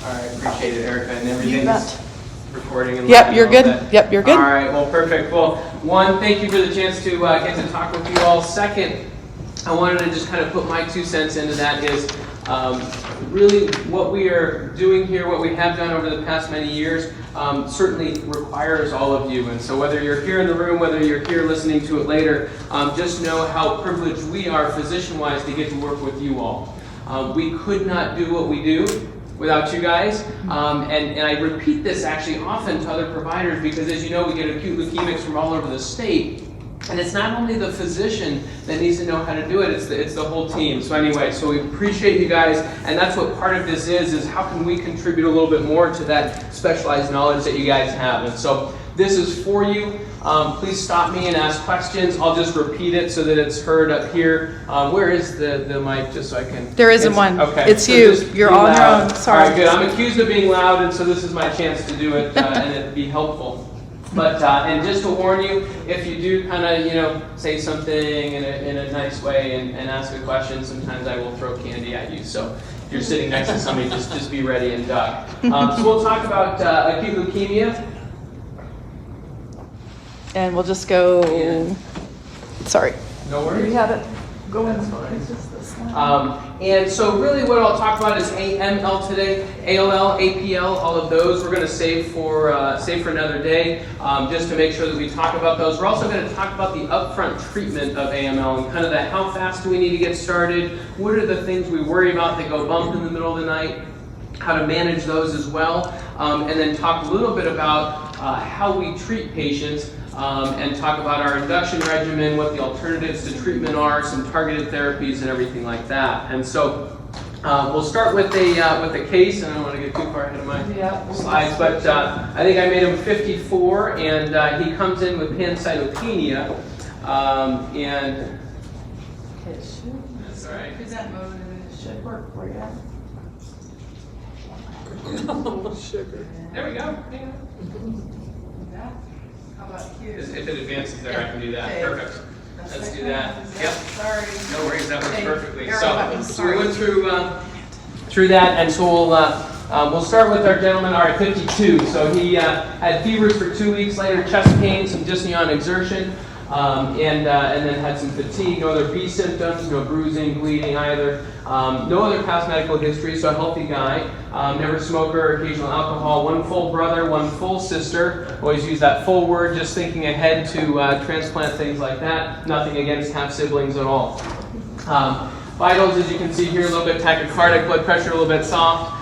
All right, appreciate it, Erica, and everything's recording. And Yep, you're good. Yep, you're good. All right, well, perfect. Well, one, thank you for the chance to get to talk with you all. Second, I wanted to just kind of put my 2 cents into that is really what we are doing here, what we have done over the past many years, certainly requires all of you. And so whether you're here in the room, whether you're here listening to it later, just know how privileged we are physician-wise to get to work with you all. We could not do what we do without you guys. And I repeat this actually often to other providers because, as you know, we get acute leukemics from all over the state. And it's not only the physician that needs to know how to do it, it's the whole team. So anyway, so we appreciate you guys, and that's what part of this is how can we contribute a little bit more to that specialized knowledge that you guys have. And so this is for you. Please stop me and ask questions. I'll just repeat it so that it's heard up here. Where is the mic, just so I can... There isn't one. Okay. It's so you. You're on your own. Sorry. All right, good. I'm accused of being loud, and so this is my chance to do it, and it'd be helpful. But, and just to warn you, if you do kind of, say something in a nice way and ask a question, sometimes I will throw candy at you. So if you're sitting next to somebody, just be ready and duck. So we'll talk about acute leukemia. And we'll just go, sorry. No worries. We have it. Go in. It's just this and so really what I'll talk about is AML today, ALL, APL, all of those we're going to save for another day, just to make sure that we talk about those. We're also going to talk about the upfront treatment of AML and kind of how fast do we need to get started, what are the things we worry about that go bump in the middle of the night, how to manage those as well, and then talk a little bit about how we treat patients. And talk about our induction regimen, what the alternatives to treatment are, some targeted therapies, and everything like that. And so we'll start with a case, and I don't want to get too far ahead of my slides, but I think I made him 54, and he comes in with pancytopenia, and that's all right. Present mode, and it should work for you. Sugar. There we go. If it advances there, I can do that. Perfect. Let's do that. Yep. Sorry. No worries, that works perfectly. So we went through that, and so we'll start with our gentleman, 52. So he had fevers for 2 weeks, later chest pain, some dyspnea on exertion, and then had some fatigue, no other B symptoms, no bruising, bleeding either. No other past medical history, so a healthy guy. Never smoker, occasional alcohol, one full brother, one full sister. Always use that full word, just thinking ahead to transplant, things like that. Nothing against half siblings at all. Vitals, as you can see here, a little bit tachycardic, blood pressure a little bit soft,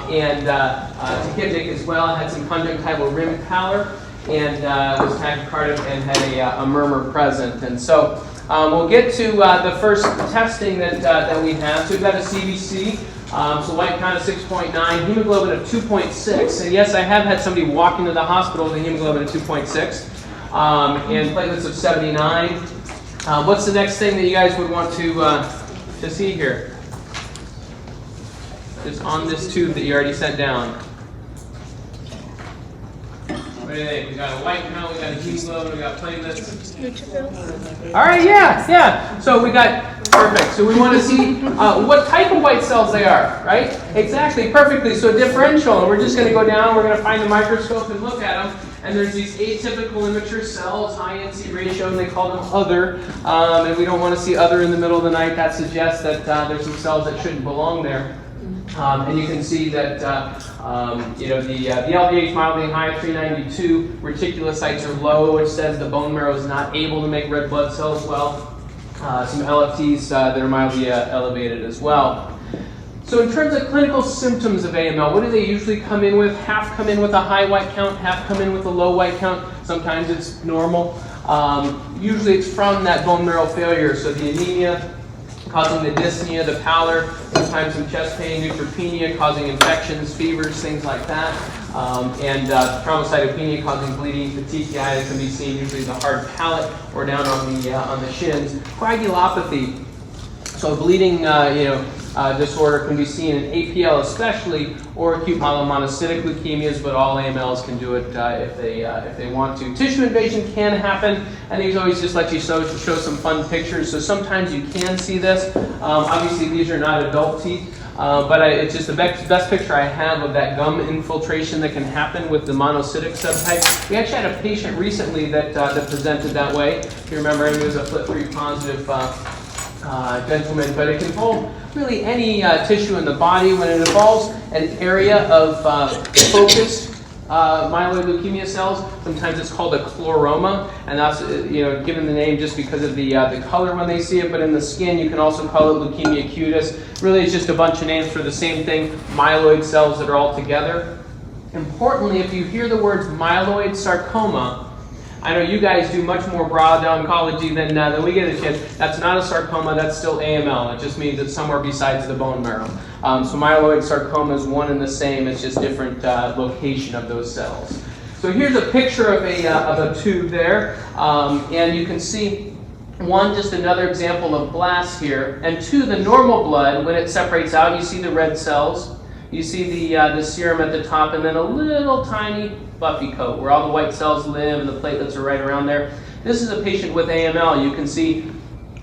and tachypnic as well. Had some conjunctival rim pallor, and was tachycardic and had a murmur present. And so we'll get to the first testing that we have. So we've got a CBC, so white count of 6.9, hemoglobin of 2.6. And yes, I have had somebody walk into the hospital with a hemoglobin of 2.6, and platelets of 79. What's the next thing that you guys would want to see here? Just on this tube that you already sent down. What do you think? We got a white count, we got a hemoglobin, we got platelets. All right, yeah. So we got, perfect. So we want to see what type of white cells they are, right? Exactly, perfectly. So differential, and we're just going to go down, we're going to find the microscope and look at them. And there's these atypical immature cells, high NC ratio, and they call them other. And we don't want to see other in the middle of the night. That suggests that there's some cells that shouldn't belong there. And you can see that the LDH mildly high, 392. Reticulocytes are low, which says the bone marrow is not able to make red blood cells well. Some LFTs that are mildly elevated as well. So in terms of clinical symptoms of AML, what do they usually come in with? Half come in with a high white count, half come in with a low white count. Sometimes it's normal. Usually it's from that bone marrow failure, so the anemia causing the dyspnea, the pallor, sometimes some chest pain, neutropenia causing infections, fevers, things like that, and thrombocytopenia causing bleeding, petechiae that can be seen usually in the hard palate or down on the shins. Coagulopathy, so bleeding, disorder can be seen in APL especially, or acute myelomonocytic leukemias, but all AMLs can do it if they want to. Tissue invasion can happen, and these always just let you show some fun pictures. So sometimes you can see this. Obviously, these are not adult teeth. But it's just the best picture I have of that gum infiltration that can happen with the monocytic subtype. We actually had a patient recently that presented that way. If you remember, he was a FLT3 positive gentleman, but it can involve really any tissue in the body. When it involves an area of focused myeloid leukemia cells, sometimes it's called a chloroma, and that's given the name just because of the color when they see it. But in the skin, you can also call it leukemia cutis. Really, it's just a bunch of names for the same thing: myeloid cells that are all together. Importantly, if you hear the words myeloid sarcoma, I know you guys do much more broad oncology than we get a chance. That's not a sarcoma, that's still AML. It just means it's somewhere besides the bone marrow. So myeloid sarcoma is one and the same, it's just different location of those cells. So here's a picture of a tube there, and you can see, one, just another example of blasts here, and two, the normal blood, when it separates out, you see the red cells, you see the serum at the top, and then a little tiny buffy coat where all the white cells live and the platelets are right around there. This is a patient with AML. You can see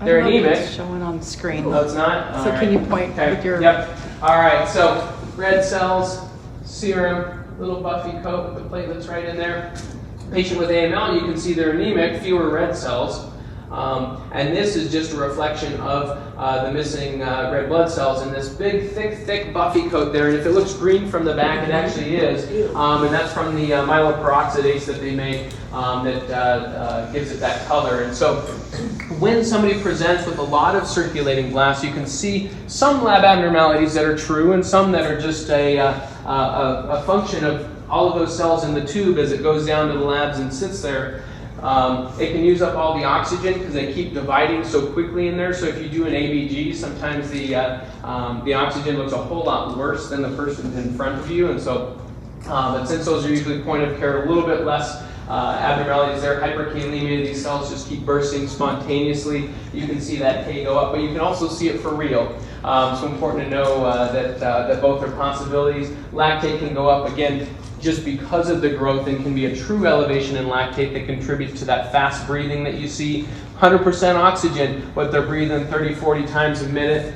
they're anemic. It's showing on the screen. Oh, it's not? All so right. Can you point with your... Yep. All right, so red cells, serum, little buffy coat with the platelets right in there. Patient with AML, you can see they're anemic, fewer red cells. And this is just a reflection of the missing red blood cells in this big, thick buffy coat there. And if it looks green from the back, it actually is. And that's from the myeloperoxidase that they make that gives it that color. And so when somebody presents with a lot of circulating blasts, you can see some lab abnormalities that are true and some that are just a function of all of those cells in the tube as it goes down to the labs and sits there. It can use up all the oxygen because they keep dividing so quickly in there. So if you do an ABG, sometimes the oxygen looks a whole lot worse than the person in front of you. And so, but since those are usually point of care, a little bit less abnormalities there. Hyperkalemia, these cells just keep bursting spontaneously. You can see that K go up, but you can also see it for real. So important to know that both are possibilities. Lactate can go up again just because of the growth and can be a true elevation in lactate that contributes to that fast breathing that you see. 100% oxygen, but they're breathing 30, 40 times a minute.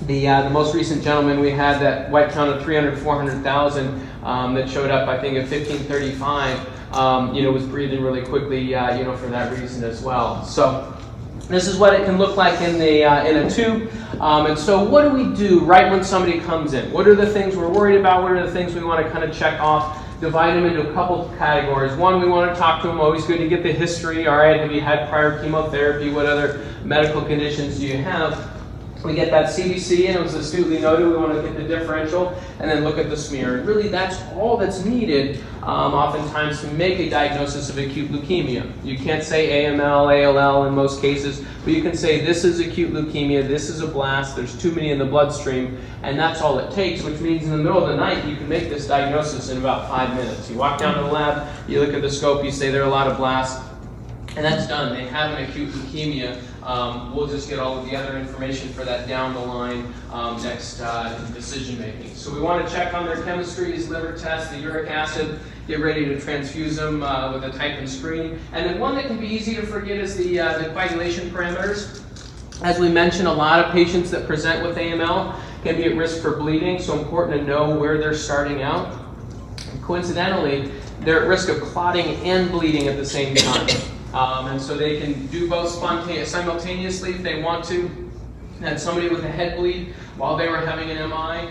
The most recent gentleman we had, that white count of 300, 400,000 that showed up, I think, at 1535, was breathing really quickly, for that reason as well. So this is what it can look like in a tube. And so what do we do right when somebody comes in? What are the things we're worried about? What are the things we want to kind of check off? Divide them into a couple categories. One, we want to talk to them. Always good to get the history. All right, have you had prior chemotherapy? What other medical conditions do you have? We get that CBC, and it was astutely noted. We want to get the differential and then look at the smear. And really, that's all that's needed oftentimes to make a diagnosis of acute leukemia. You can't say AML, ALL in most cases, but you can say this is acute leukemia, this is a blast, there's too many in the bloodstream, and that's all it takes, which means in the middle of the night, you can make this diagnosis in about 5 minutes. You walk down to the lab, you look at the scope, you say there are a lot of blasts, and that's done. They have an acute leukemia. We'll just get all of the other information for that down the line next decision making. So we want to check on their chemistries, liver test, the uric acid, get ready to transfuse them with a type and screen. And then one that can be easy to forget is the coagulation parameters. As we mentioned, a lot of patients that present with AML can be at risk for bleeding, so important to know where they're starting out. And coincidentally, they're at risk of clotting and bleeding at the same time. And so they can do both simultaneously if they want to. And somebody with a head bleed while they were having an MI,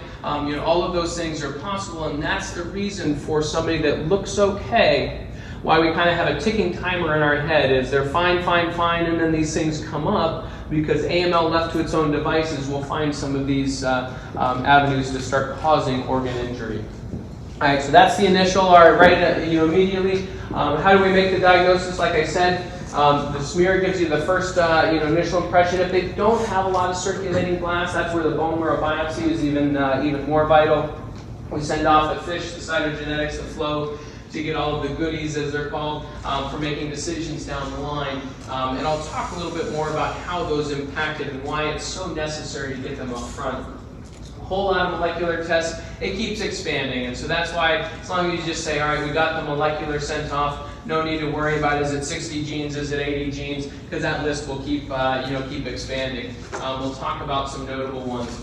all of those things are possible, and that's the reason for somebody that looks okay, why we kind of have a ticking timer in our head is they're fine, and then these things come up, because AML left to its own devices will find some of these avenues to start causing organ injury. All right, so that's the initial, immediately. How do we make the diagnosis? Like I said, the smear gives you the first, initial impression. If they don't have a lot of circulating blasts, that's where the bone marrow biopsy is even more vital. We send off the FISH, the cytogenetics, the flow, to get all of the goodies, as they're called, for making decisions down the line. And I'll talk a little bit more about how those impacted and why it's so necessary to get them up front. whole lot of molecular tests, it keeps expanding. And so that's why, as long as you just say, all right, we got the molecular sent off, no need to worry about is it 60 genes, is it 80 genes, because that list will keep, keep expanding. We'll talk about some notable ones.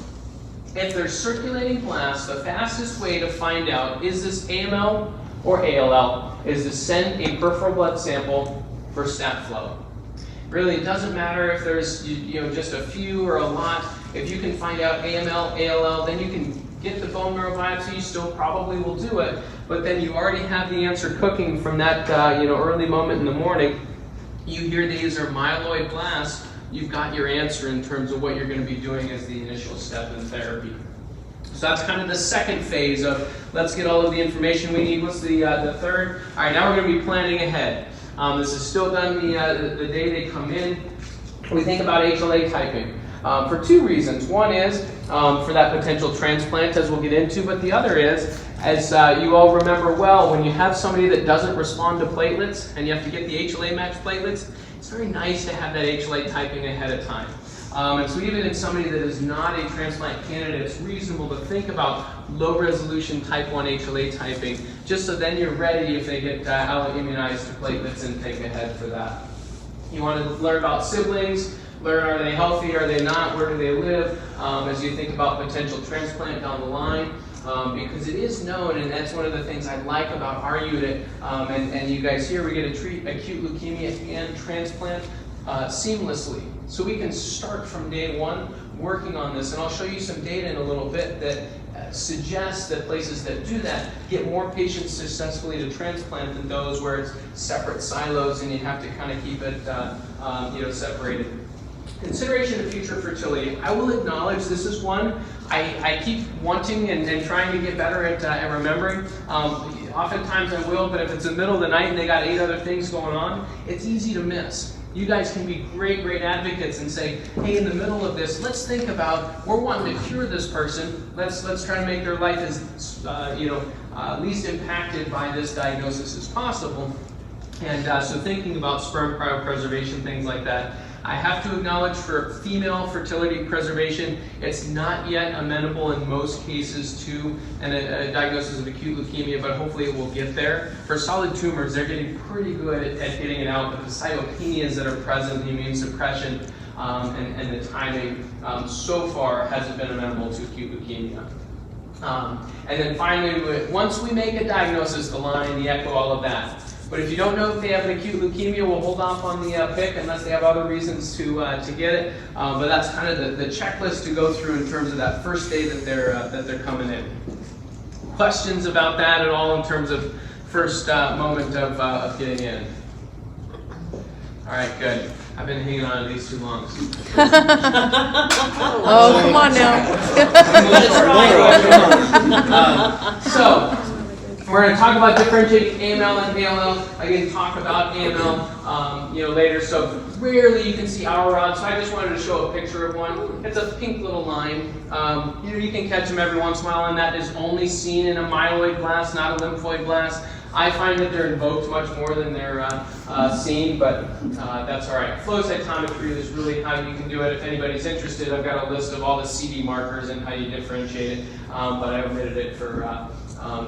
If there's circulating blasts, the fastest way to find out, is this AML or ALL, is to send a peripheral blood sample for stat flow. Really, it doesn't matter if there's just a few or a lot. If you can find out AML, ALL, then you can get the bone marrow biopsy. You still probably will do it, but then you already have the answer cooking from that early moment in the morning. You hear these are myeloid blasts. You've got your answer in terms of what you're going to be doing as the initial step in therapy. So that's kind of the second phase of let's get all of the information we need. What's the third? All right, now we're going to be planning ahead. This is still done the day they come in. We think about HLA typing for two reasons. One is for that potential transplant, as we'll get into, but the other is, as you all remember well, when you have somebody that doesn't respond to platelets and you have to get the HLA matched platelets, it's very nice to have that HLA typing ahead of time. And so even in somebody that is not a transplant candidate, it's reasonable to think about low resolution type 1 HLA typing, just so then you're ready if they get alloimmunized to platelets and think ahead for that. You want to learn about siblings, learn are they healthy, are they not, where do they live, as you think about potential transplant down the line. Because it is known, and that's one of the things I like about our unit, and you guys here, we get to treat acute leukemia and transplant seamlessly. So we can start from day one working on this, and I'll show you some data in a little bit that suggests that places that do that get more patients successfully to transplant than those where it's separate silos and you have to kind of keep it separated. Consideration of future fertility. I will acknowledge this is one I keep wanting and trying to get better at remembering. Oftentimes I will, but if it's the middle of the night and they got 8 other things going on, it's easy to miss. You guys can be great advocates and say, hey, in the middle of this, let's think about, we're wanting to cure this person. Let's try to make their life as least impacted by this diagnosis as possible. And so thinking about sperm cryopreservation, things like that. I have to acknowledge for female fertility preservation, it's not yet amenable in most cases to a diagnosis of acute leukemia, but hopefully it will get there. For solid tumors, they're getting pretty good at getting it out, but the cytopenias that are present, the immune suppression, and the timing so far hasn't been amenable to acute leukemia. And then finally, once we make a diagnosis, the line, the echo, all of that. But if you don't know if they have an acute leukemia, we'll hold off on the pick unless they have other reasons to get it. But that's kind of the checklist to go through in terms of that first day that they're coming in. Questions about that at all in terms of first moment of getting in? All right, good. I've been hanging on to these too long. Oh, come on now. So, we're going to talk about differentiating AML and ALL. Again, talk about AML, later. So rarely you can see our rod. So I just wanted to show a picture of one. It's a pink little line. You can catch them every once in a while, and that is only seen in a myeloid blast, not a lymphoid blast. I find that they're invoked much more than they're seen, but that's all right. Flow cytometry is really how you can do it. If anybody's interested, I've got a list of all the CD markers and how you differentiate it, but I omitted it for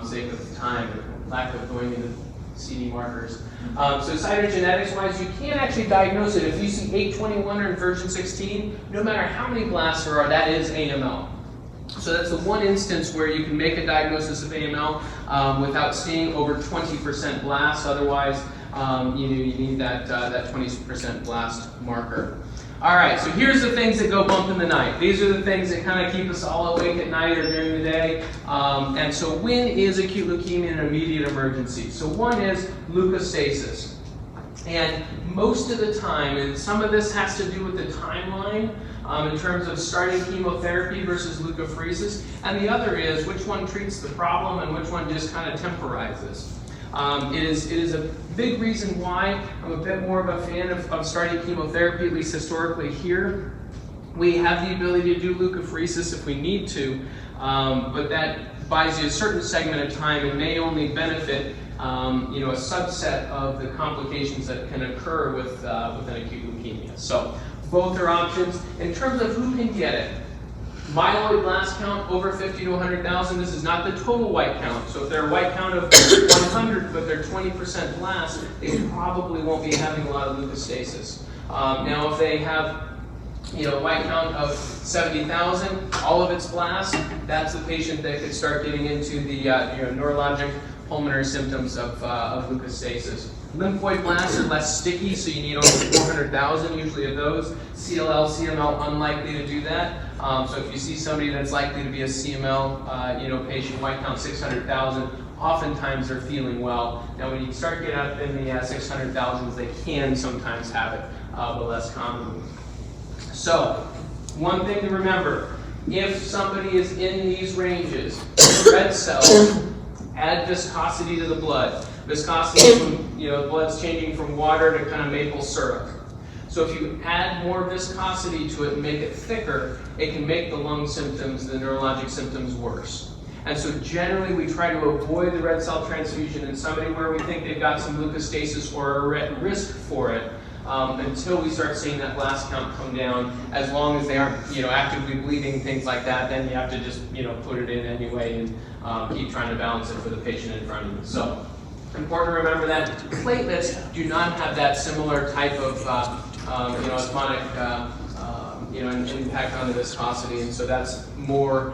sake of time and lack of going into CD markers. So cytogenetics-wise, you can actually diagnose it. If you see 821 or in version 16, no matter how many blasts there are, that is AML. So that's the one instance where you can make a diagnosis of AML without seeing over 20% blasts. Otherwise, you need that 20% blast marker. All right, so here's the things that go bump in the night. These are the things that kind of keep us all awake at night or during the day. And so when is acute leukemia an immediate emergency? So one is leukostasis. And most of the time, and some of this has to do with the timeline in terms of starting chemotherapy versus leukapheresis, and the other is which one treats the problem and which one just kind of temporizes. It is a big reason why I'm a bit more of a fan of starting chemotherapy, at least historically here. We have the ability to do leukapheresis if we need to, but that buys you a certain segment of time and may only benefit a subset of the complications that can occur with an acute leukemia. So both are options. In terms of who can get it, Myeloid blast count over 50 to 100,000. This is not the total white count. So if they're a white count of 100, but they're 20% blast, they probably won't be having a lot of leukostasis. Now, if they have white count of 70,000, all of its blast, that's the patient that could start getting into the neurologic pulmonary symptoms of leukostasis. Lymphoid blasts are less sticky, so you need over 400,000 usually of those. CLL, CML, unlikely to do that. So if you see somebody that's likely to be a CML patient, white count 600,000, oftentimes they're feeling well. Now when you start getting up in the 600,000s, they can sometimes have it, but less commonly. So, one thing to remember, if somebody is in these ranges, red cells add viscosity to the blood. Viscosity from, the blood's changing from water to kind of maple syrup. So if you add more viscosity to it and make it thicker, it can make the lung symptoms, the neurologic symptoms, worse. And so generally we try to avoid the red cell transfusion in somebody where we think they've got some leukostasis or are at risk for it, until we start seeing that blast count come down. As long as they aren't, actively bleeding, things like that, then you have to just, put it in anyway and keep trying to balance it for the patient in front of you. So, important to remember that platelets do not have that similar type of, osmotic, impact on the viscosity, and so that's more,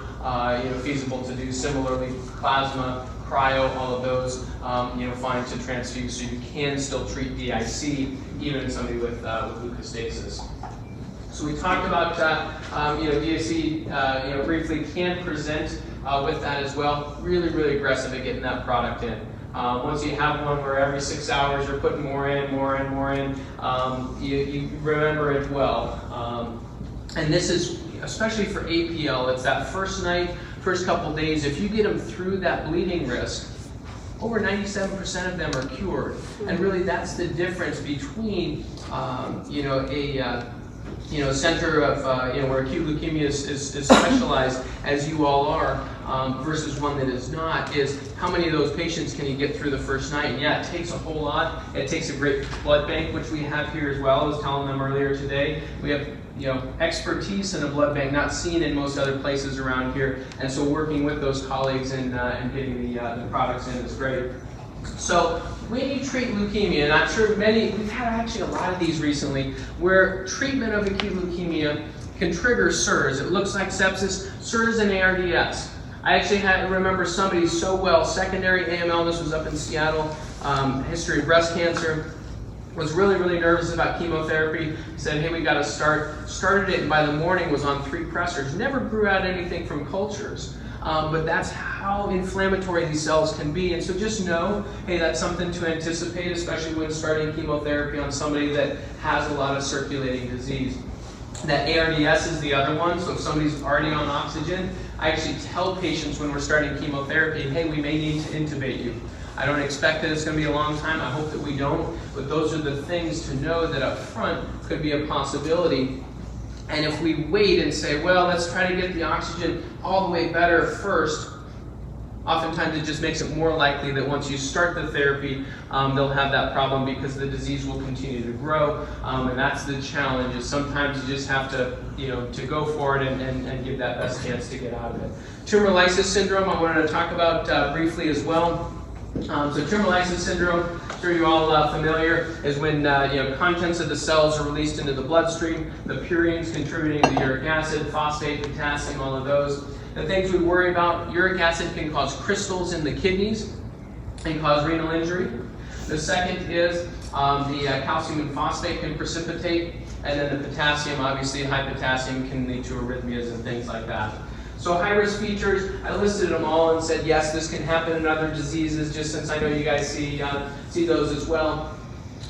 feasible to do. Similarly, plasma, cryo, all of those, fine to transfuse, so you can still treat DIC even in somebody with leukostasis. So we talked about, DIC, briefly can present with that as well. Really, really aggressive at getting that product in. Once you have one where every 6 hours you're putting more in, you remember it well. And this is, especially for APL, it's that first night, first couple days. If you get them through that bleeding risk, over 97% of them are cured. And really that's the difference between, a center of, where acute leukemia is specialized, as you all are, versus one that is not, is how many of those patients can you get through the first night? And yeah, it takes a whole lot. It takes a great blood bank, which we have here as well. I was telling them earlier today. We have, expertise in a blood bank not seen in most other places around here. And so working with those colleagues and getting the products in is great. So when you treat leukemia, and I'm sure we've had actually a lot of these recently, where treatment of acute leukemia can trigger SIRS. It looks like sepsis, SIRS and ARDS. I actually remember somebody so well, secondary AML, this was up in Seattle, history of breast cancer, was really, really nervous about chemotherapy. Said, hey, we got to started it, and by the morning was on 3 pressors. Never grew out anything from cultures. But that's how inflammatory these cells can be. And so just know, hey, that's something to anticipate, especially when starting chemotherapy on somebody that has a lot of circulating disease. That ARDS is the other one, so if somebody's already on oxygen, I actually tell patients when we're starting chemotherapy, hey, we may need to intubate you. I don't expect that it's going to be a long time. I hope that we don't. But those are the things to know that up front could be a possibility. And if we wait and say, well, let's try to get the oxygen all the way better first, oftentimes it just makes it more likely that once you start the therapy, they'll have that problem because the disease will continue to grow. And that's the challenge, is sometimes you just have to, to go for it and give that best chance to get out of it. Tumor lysis syndrome, I wanted to talk about briefly as well. So tumor lysis syndrome, I'm sure you're all familiar, is when contents of the cells are released into the bloodstream, the purines contributing to the uric acid, phosphate, potassium, all of those. The things we worry about, uric acid can cause crystals in the kidneys and cause renal injury. The second is the calcium and phosphate can precipitate, and then the potassium, obviously high potassium can lead to arrhythmias and things like that. So high-risk features, I listed them all and said, yes, this can happen in other diseases, just since I know you guys see those as well.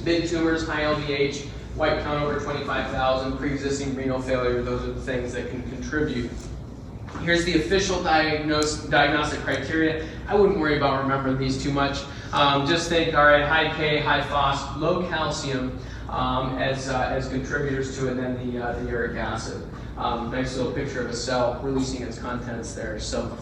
Big tumors, high LDH, white count over 25,000, pre-existing renal failure, those are the things that can contribute. Here's the official diagnostic criteria. I wouldn't worry about remembering these too much. Just think, all right, high K, high phos, low calcium as contributors to it, and then the uric acid. Nice little picture of a cell releasing its contents there. So,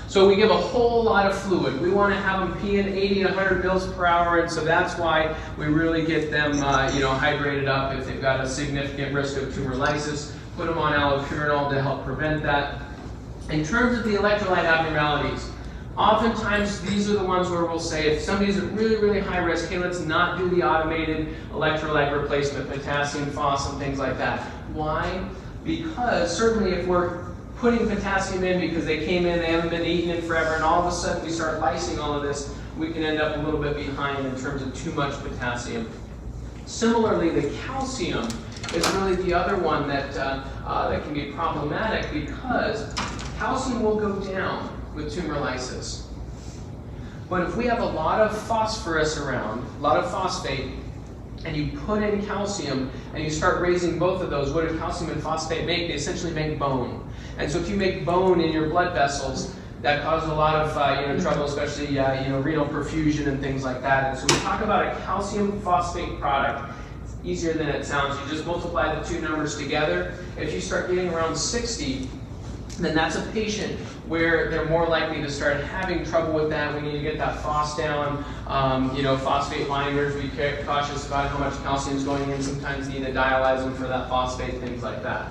so we give a whole lot of fluid. We want to have them peeing 80 to 100 mils per hour, and so that's why we really get them, hydrated up if they've got a significant risk of tumor lysis. Put them on allopurinol to help prevent that. In terms of the electrolyte abnormalities, oftentimes these are the ones where we'll say if somebody's at really, really high risk, hey, let's not do the automated electrolyte replacement, potassium, phos, and things like that. Why? Because certainly if we're putting potassium in because they came in, they haven't been eating it forever, and all of a sudden we start lysing all of this, we can end up a little bit behind in terms of too much potassium. Similarly, the calcium is really the other one that, that can be problematic because calcium will go down with tumor lysis. But if we have a lot of phosphorus around, a lot of phosphate, and you put in calcium and you start raising both of those, what do calcium and phosphate make? They essentially make bone. And so if you make bone in your blood vessels, that causes a lot of trouble, especially renal perfusion and things like that. And so we talk about a calcium phosphate product. It's easier than it sounds. You just multiply the two numbers together. If you start getting around 60, then that's a patient where they're more likely to start having trouble with that. We need to get that phos down. Phosphate binders, be cautious about how much calcium is going in. Sometimes need to dialyze them for that phosphate, things like that.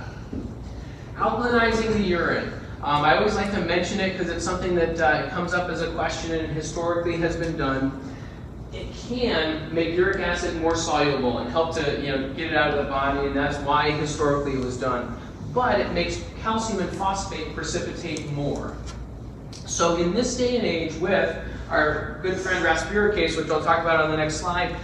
Alkalinizing the urine. I always like to mention it because it's something that comes up as a question and historically has been done. It can make uric acid more soluble and help to get it out of the body, and that's why historically it was done. But it makes calcium and phosphate precipitate more. So in this day and age, with our good friend raspuricase, which I'll talk about on the next slide,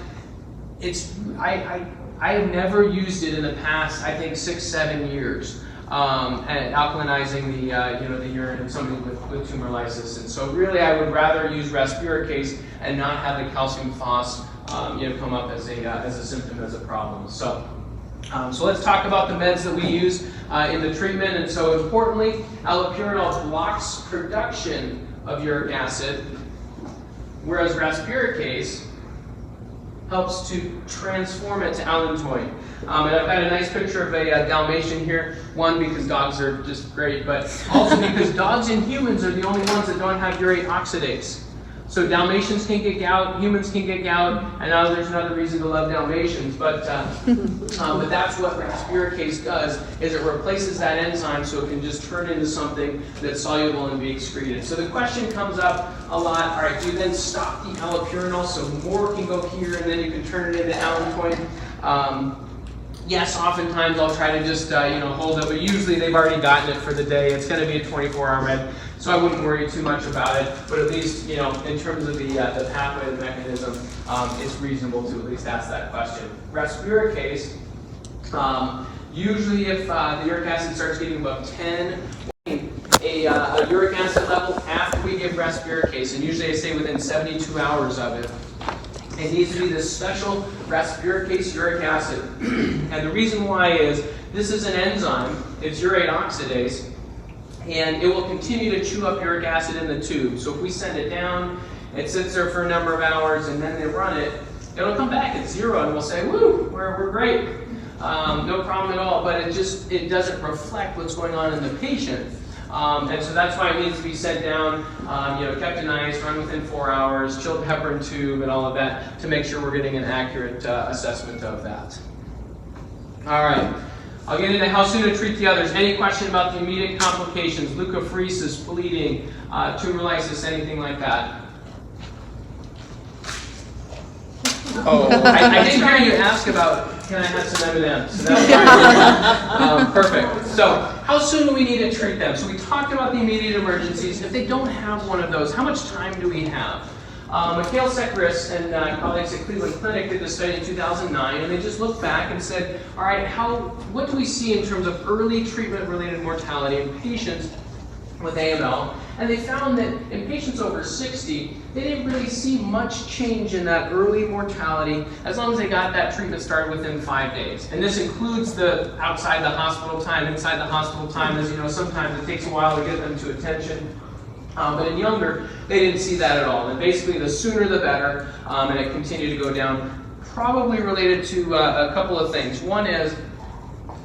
I have never used it in the past, I think 6-7 years, at alkalinizing the urine in somebody with tumor lysis. And so really, I would rather use raspuricase and not have the calcium phos come up as a symptom, as a problem. So let's talk about the meds that we use in the treatment. And so importantly, allopurinol blocks production of uric acid, whereas raspuricase helps to transform it to allantoin. And I've got a nice picture of a Dalmatian here. One, because dogs are just great, but also because dogs and humans are the only ones that don't have urate oxidase. So Dalmatians can get gout, humans can get gout, and now there's another reason to love Dalmatians. But that's what raspuricase does, is it replaces that enzyme so it can just turn into something that's soluble and be excreted. So the question comes up a lot, all right, do you then stop the allopurinol so more can go here and then you can turn it into allantoin? Yes, oftentimes I'll try to just hold it, but usually they've already gotten it for the day. It's going to be a 24-hour med, so I wouldn't worry too much about it. But at least in terms of the pathway, the mechanism, it's reasonable to at least ask that question. Raspuricase, usually if the uric acid starts getting above 10, a uric acid level after we give raspuricase, and usually I say within 72 hours of it. It needs to be this special raspuricase uric acid. And the reason why is this is an enzyme, it's urate oxidase, and it will continue to chew up uric acid in the tube. So if we send it down, it sits there for a number of hours, and then they run it, it'll come back at 0, and we'll say, woo, we're great. No problem at all, but it doesn't reflect what's going on in the patient. And so that's why it needs to be sent down, kept in ice, run within 4 hours, chilled heparin tube, and all of that to make sure we're getting an accurate assessment of that. All right, I'll get into how soon to treat the others. Any question about the immediate complications, leukapheresis, bleeding, tumor lysis, anything like that? Oh, I didn't hear you ask about, can I have some M&Ms? So that's fine. Perfect. So how soon do we need to treat them? So we talked about the immediate emergencies. If they don't have one of those, how much time do we have? Mikhail Sekris and colleagues at Cleveland Clinic did this study in 2009, and they just looked back and said, all right, what do we see in terms of early treatment-related mortality in patients with AML? And they found that in patients over 60, they didn't really see much change in that early mortality as long as they got that treatment started within 5 days. And this includes the outside the hospital time, inside the hospital time. As you know, sometimes it takes a while to get them to attention. But in younger, they didn't see that at all. And basically, the sooner the better, and it continued to go down, probably related to a couple of things. One is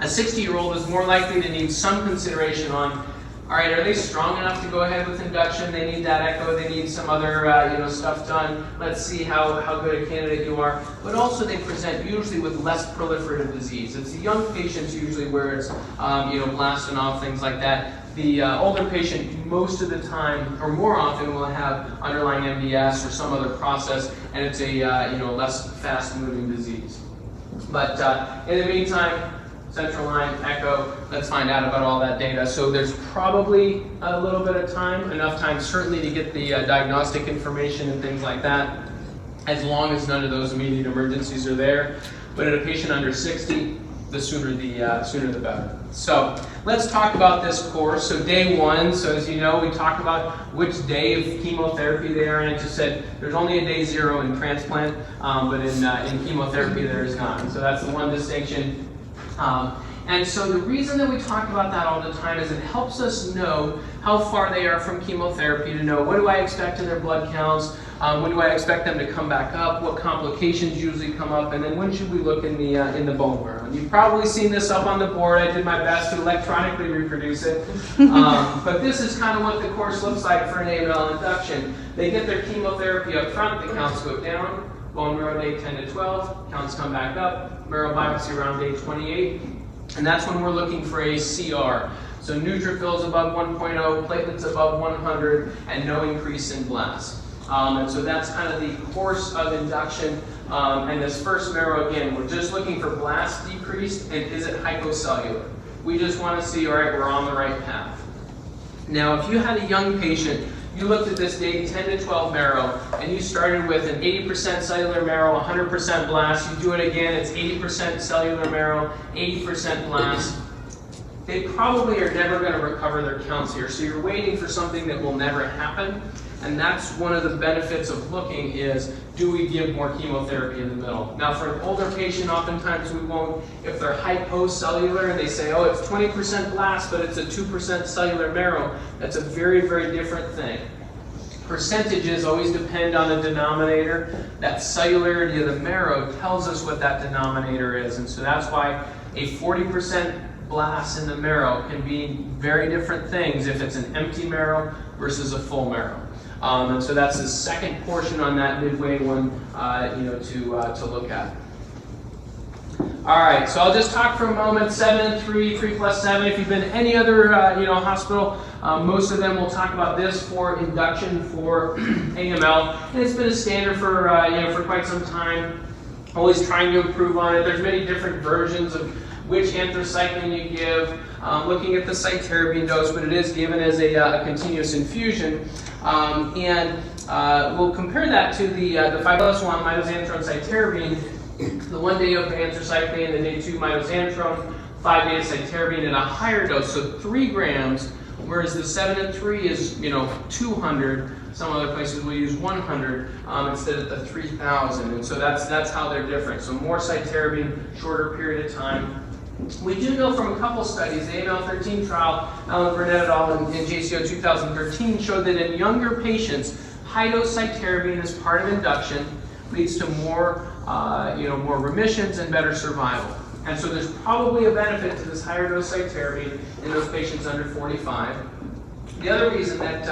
A 60-year-old is more likely to need some consideration on, all right, are they strong enough to go ahead with induction? They need that echo, they need some other stuff done. Let's see how good a candidate you are. But also they present usually with less proliferative disease. It's the young patients usually where it's blasting off, things like that. The older patient most of the time, or more often, will have underlying MDS or some other process, and it's a less fast-moving disease. But in the meantime, central line, echo, let's find out about all that data. So there's probably a little bit of time, enough time certainly to get the diagnostic information and things like that, as long as none of those immediate emergencies are there. But in a patient under 60, the sooner the better. So let's talk about this course. So day 1, so as you know, we talked about which day of chemotherapy they are, and I just said there's only a day 0 in transplant, but in chemotherapy there is not. So that's the one distinction. And so the reason that we talk about that all the time is it helps us know how far they are from chemotherapy, to know what do I expect in their blood counts, when do I expect them to come back up, what complications usually come up, and then when should we look in the bone marrow. And you've probably seen this up on the board. I did my best to electronically reproduce it. But this is kind of what the course looks like for an AML induction. They get their chemotherapy up front, the counts go down, bone marrow day 10 to 12, counts come back up, marrow biopsy around day 28, and that's when we're looking for a CR. So neutrophils above 1.0, platelets above 100, and no increase in blasts. And so that's kind of the course of induction. And this first marrow, again, we're just looking for blasts decreased, and is it hypocellular? We just want to see, all right, we're on the right path. Now, if you had a young patient, you looked at this day 10 to 12 marrow, and you started with an 80% cellular marrow, 100% blast. You do it again, it's 80% cellular marrow, 80% blast. They probably are never going to recover their counts here. So you're waiting for something that will never happen. And that's one of the benefits of looking is, do we give more chemotherapy in the middle? Now for an older patient, oftentimes we won't. If they're hypocellular and they say, oh, it's 20% blast, but it's a 2% cellular marrow, that's a very, very different thing. Percentages always depend on the denominator. That cellularity of the marrow tells us what that denominator is. And so that's why a 40% blast in the marrow can be very different things if it's an empty marrow versus a full marrow. And so that's the second portion on that midway one, to look at. All right, so I'll just talk for a moment. 7 and 3, 3 plus 7. If you've been in any other, hospital, most of them will talk about this for induction for AML, and it's been a standard for for quite some time. Always trying to improve on it. There's many different versions of which anthracycline you give, looking at the cytarabine dose, but it is given as a continuous infusion. We'll compare that to the 5+1 mitoxantrone cytarabine, the 1 day of anthracycline, the day 2 mitoxantrone, 5 days cytarabine at a higher dose, so 3 grams, whereas the 7 and 3 is 200. Some other places will use 100 instead of the 3,000, and so that's how they're different. So more cytarabine, shorter period of time. We do know from a couple studies, the AML-13 trial, Alan Burnett et al. in JCO 2013 showed that in younger patients, high-dose cytarabine as part of induction leads to more remissions and better survival. And so there's probably a benefit to this higher dose cytarabine in those patients under 45. The other reason that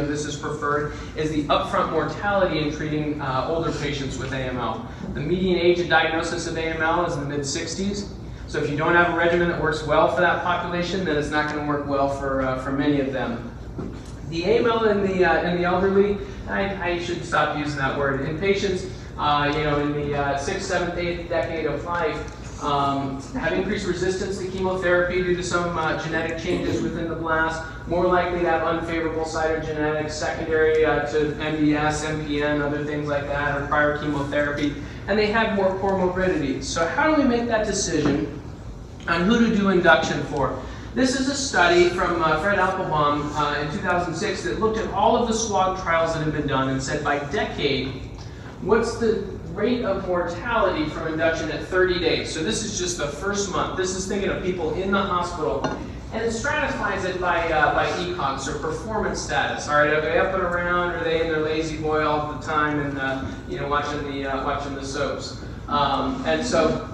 this is preferred is the upfront mortality in treating older patients with AML. The median age of diagnosis of AML is in the mid-60s. So if you don't have a regimen that works well for that population, then it's not going to work well for many of them. The AML in the elderly, I should stop using that word. In patients, in the 6th, 7th, 8th decade of life, have increased resistance to chemotherapy due to some genetic changes within the blast, more likely to have unfavorable cytogenetics secondary to MDS, MPN, other things like that, or prior chemotherapy, and they have more comorbidities. So how do we make that decision on who to do induction for? This is a study from Fred Applebaum in 2006 that looked at all of the SWOG trials that have been done and said by decade, what's the rate of mortality from induction at 30 days. So this is just the first month. This is thinking of people in the hospital. And it stratifies it by ECOG, so performance status. All right, are they up and around? Are they in their lazy boy all the time and watching the soaps? And so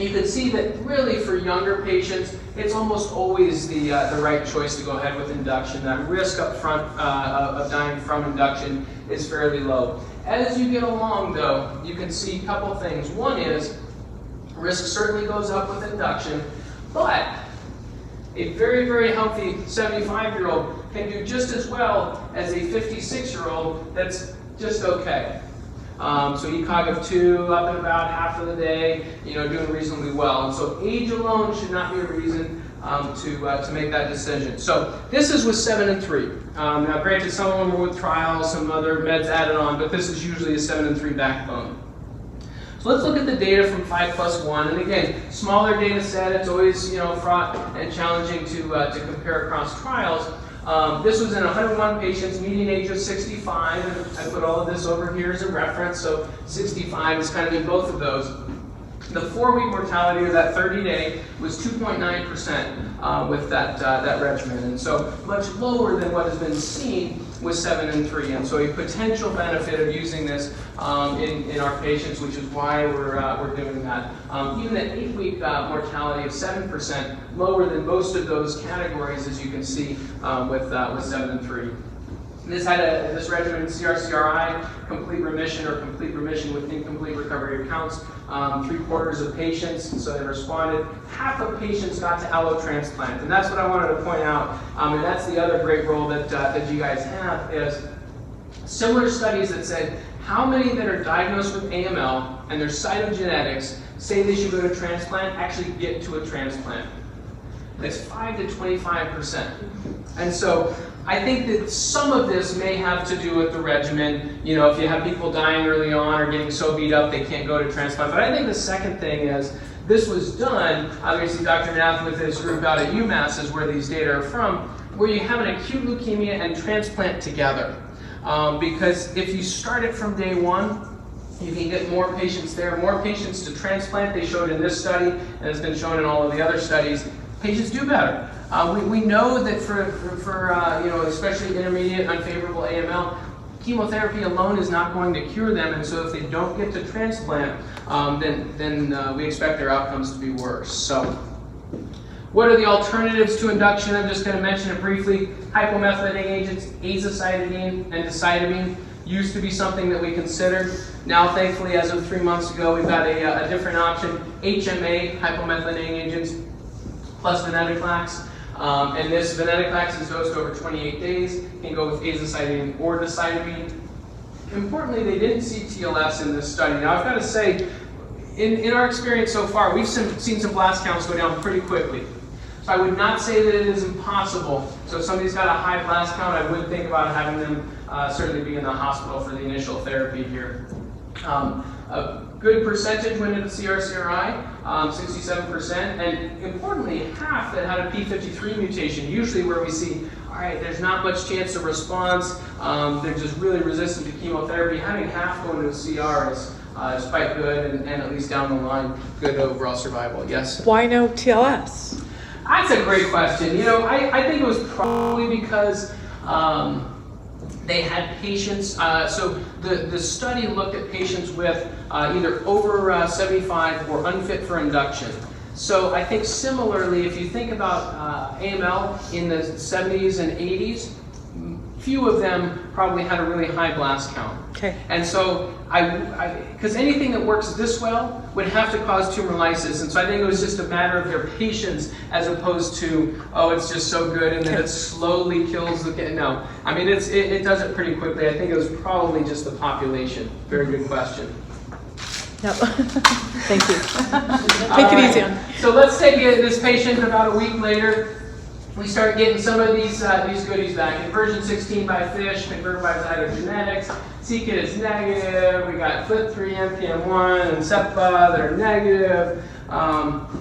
you can see that really for younger patients, it's almost always the right choice to go ahead with induction. That risk up front of dying from induction is fairly low. As you get along, though, you can see a couple things. One is risk certainly goes up with induction, but a very, very healthy 75-year-old can do just as well as a 56-year-old that's just okay. So ECOG of 2, up and about half of the day, doing reasonably well. And so age alone should not be a reason to make that decision. So this is with 7 and 3. Now granted, some of them were with trials, some other meds added on, but this is usually a 7 and 3 backbone. So let's look at the data from 5+1. And again, smaller data set, it's always fraught and challenging to compare across trials. This was in 101 patients, median age of 65, and I put all of this over here as a reference, so 65 is kind of in both of those. The 4-week mortality, or that 30-day, was 2.9% with that regimen, and so much lower than what has been seen with 7 and 3, and so a potential benefit of using this in our patients, which is why we're doing that. Even an 8-week mortality of 7%, lower than most of those categories, as you can see with 7 and 3. This had this regimen, CR/CRI, complete remission or complete remission with incomplete recovery accounts. 3/4 of patients, so they responded. Half of patients got to allotransplant, and that's what I wanted to point out. And that's the other great role that you guys have is similar studies that said how many that are diagnosed with AML and their cytogenetics say they should go to transplant actually get to a transplant. It's 5 to 25%. And so I think that some of this may have to do with the regimen. If you have people dying early on or getting so beat up they can't go to transplant. But I think the second thing is this was done, obviously Dr. Nath with his group out at UMass is where these data are from, where you have an acute leukemia and transplant together. Because if you start it from day one, you can get more patients there, more patients to transplant. They showed in this study, and it's been shown in all of the other studies, patients do better. We know that for especially intermediate unfavorable AML, chemotherapy alone is not going to cure them, and so if they don't get to transplant, then we expect their outcomes to be worse. So, what are the alternatives to induction? I'm just going to mention it briefly. Hypomethylating agents, azacitidine and decitabine used to be something that we considered. Now, thankfully, as of 3 months ago, we've got a different option. HMA, hypomethylating agents, plus venetoclax. And this venetoclax is dosed over 28 days. Can go with azacitidine or decitabine. Importantly, they didn't see TLS in this study. Now, I've got to say, in our experience so far, we've seen some blast counts go down pretty quickly. So I would not say that it is impossible. So if somebody's got a high blast count, I would think about having them certainly be in the hospital for the initial therapy here. A good percentage went into CR/CRI, 67%, and importantly, half that had a P53 mutation, usually where we see, all right, there's not much chance of response, they're just really resistant to chemotherapy. Having half go into a CR is quite good, and at least down the line, good overall survival. Yes? Why no TLS? That's a great question. I think it was probably because they had patients, so the study looked at patients with either over 75 or unfit for induction. So I think similarly, if you think about AML in the 70s and 80s, few of them probably had a really high blast count. Okay. And so because anything that works this well would have to cause tumor lysis, and so I think it was just a matter of their patience as opposed to, oh, it's just so good and then it slowly kills the kid. No, I mean it does it pretty quickly. I think it was probably just the population. Very good question. Yep. Thank you. Take it easy on. So let's take this patient about a week later. We start getting some of these goodies back. Conversion 16 by FISH, converted by cytogenetics. c-KIT is negative. We got FLT3, NPM1, and SEPA that are negative.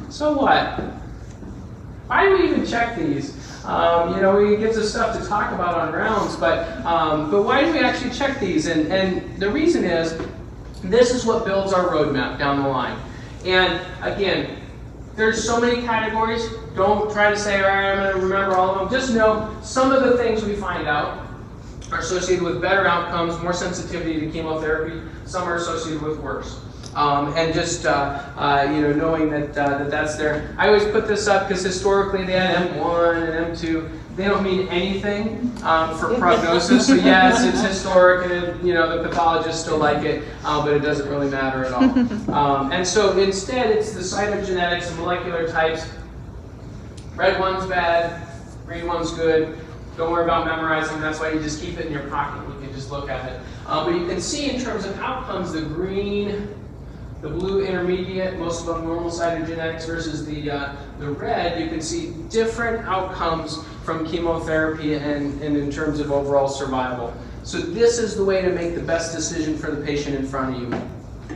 So what? Why do we even check these? It gives us stuff to talk about on rounds, but why do we actually check these? And the reason is, this is what builds our roadmap down the line. And again, there's so many categories. Don't try to say, all right, I'm going to remember all of them. Just know some of the things we find out are associated with better outcomes, more sensitivity to chemotherapy. Some are associated with worse. And just knowing that that's there. I always put this up because historically they had M1 and M2. They don't mean anything for prognosis. So yes, it's historic, and the pathologists still like it, but it doesn't really matter at all. And so instead, it's the cytogenetics and molecular types. Red one's bad, green one's good. Don't worry about memorizing. That's why you just keep it in your pocket. You can just look at it. But you can see in terms of outcomes, the green, the blue intermediate, most of them normal cytogenetics versus the red, you can see different outcomes from chemotherapy and in terms of overall survival. So this is the way to make the best decision for the patient in front of you.